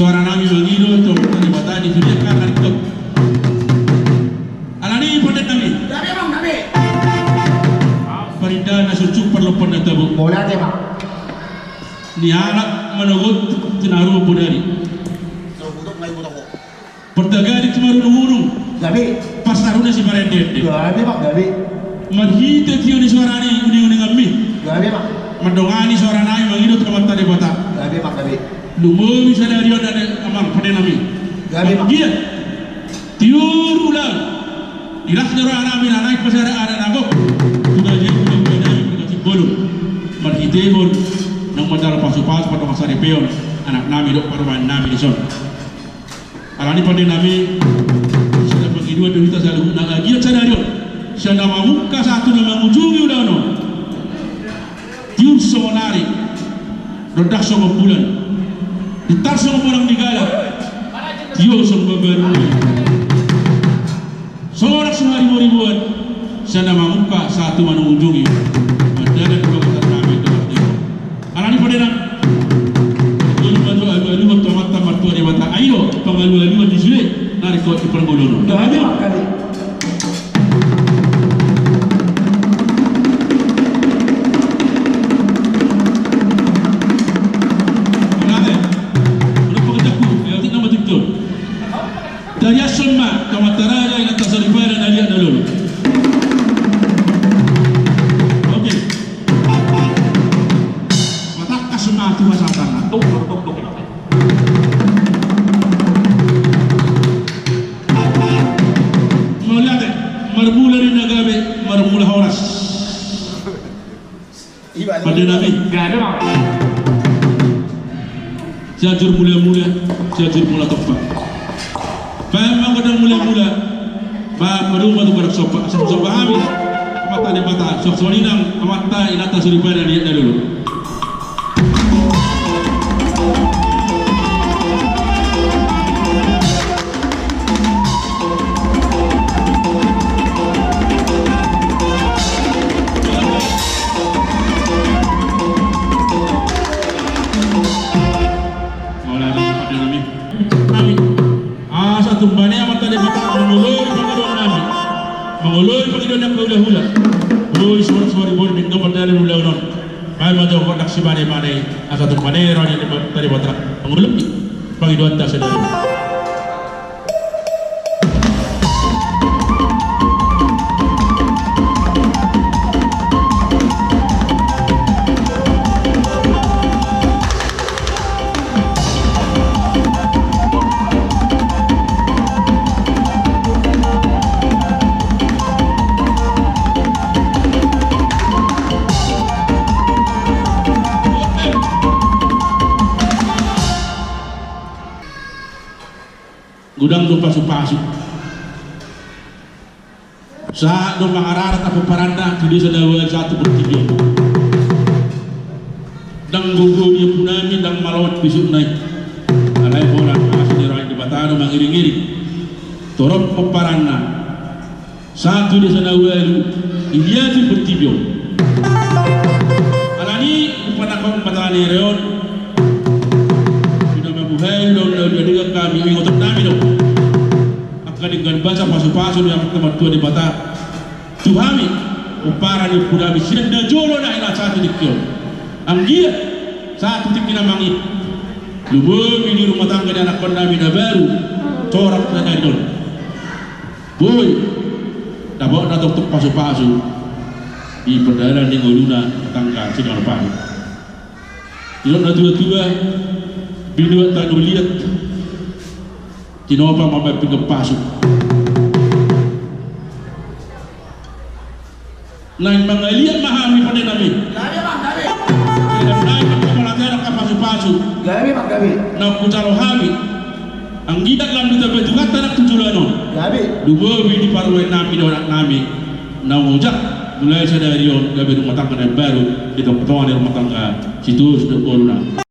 suara nami mengiru to tadi batani sudah kan itu alani podet nami Gabi bang, gabi. Farida na sucuk perlu pernah tabu Boleh aja bang. ni anak menugut tinaru budari So butuh nggak butuh kok. pertagari tumaru nurung Gabi. pasaruna si parende Gabi bang, gabi. marhita tiyo ni suara ni uni ngammi Gabi bang. madongani suara nami mengiru to tadi bata Gabi bang, gabi. lumowi scenario dan amang pada nami Gabi bang. dia tiur ulang ilah nyerah nami naik pasar ada nagok sudah jadi udah nami berkasih bolu marhitebon nang madara pasu-pasu pada masa repeon anak nami dok paruan nami di son alani pada nami sudah bagi dua kita selalu nang dia scenario siya nama muka satu nama ujungi udah no tiur sonari rodak sama bulan ditar sama orang digala tiyo sama baru seorang sehari ribuan siya nama muka satu mana ujungi ada dan dua kata nami itu alani pada nang dulu maju alu waktu mata martua di mata ayo pengalu di sini narik kau di pergolono Gabi bang, gabi. dari asma kama taraja ila tasarifana na liya nalolo okay matak asma tu masatana Tuk. maulade marmula rin nagabe marmula horas Iba. pada nabi Gabi bang. siajur mula-mula siajur mula tepat Pemang kadang mula-mula ba perumah tu berak sopa asam sopa habis mata dia mata sok solinang mata inata suripana dia dulu tumbane mata de mata mengulur pangidon nami mengulur pangidon nak hula-hula oi suara-suara bor bindo padare hula-hula ay majo ko taksi bane asa tumbane rani de tadi mata mengulur pangidon ta sedari gudang do pasu-pasu sa do mangararat apa paranda di desa dawa 1/3 dang gugu dia punami dang malawat bisuk naik alai bolan masih di rai di batano mangiri-ngiri torop peparanda satu desa dawa dia tu bertibio alani panakon batani reon sudah mabuhay lo dia kami ingotot nami do dengan baca pasu-pasu yang teman tua di bata tuhami upara ni pudami sinan da jolo na ina satu dikyo anggia satu tikina mangi lubo di rumah tangga dan anak kondami na baru corak na dari dol boy dabo na tok pasu-pasu di perdalan di ngoluna tangga sidang pahi ilok na tua-tua bidua tanu liat Tinopa mamay pinagpasok nang mga liyan mahami pa din namin Gabi bang, gabi. naik pagkamalagay ng kapasok-pasok Gabi bang, gabi. na kutaro hami ang gidak lang dito ba dugat na nagtutulano Gabi. dumawi di paruin namin o anak namin na mujak mulai sa dari yun gabi ng matangga na baru itong katawan ng matangga situs na na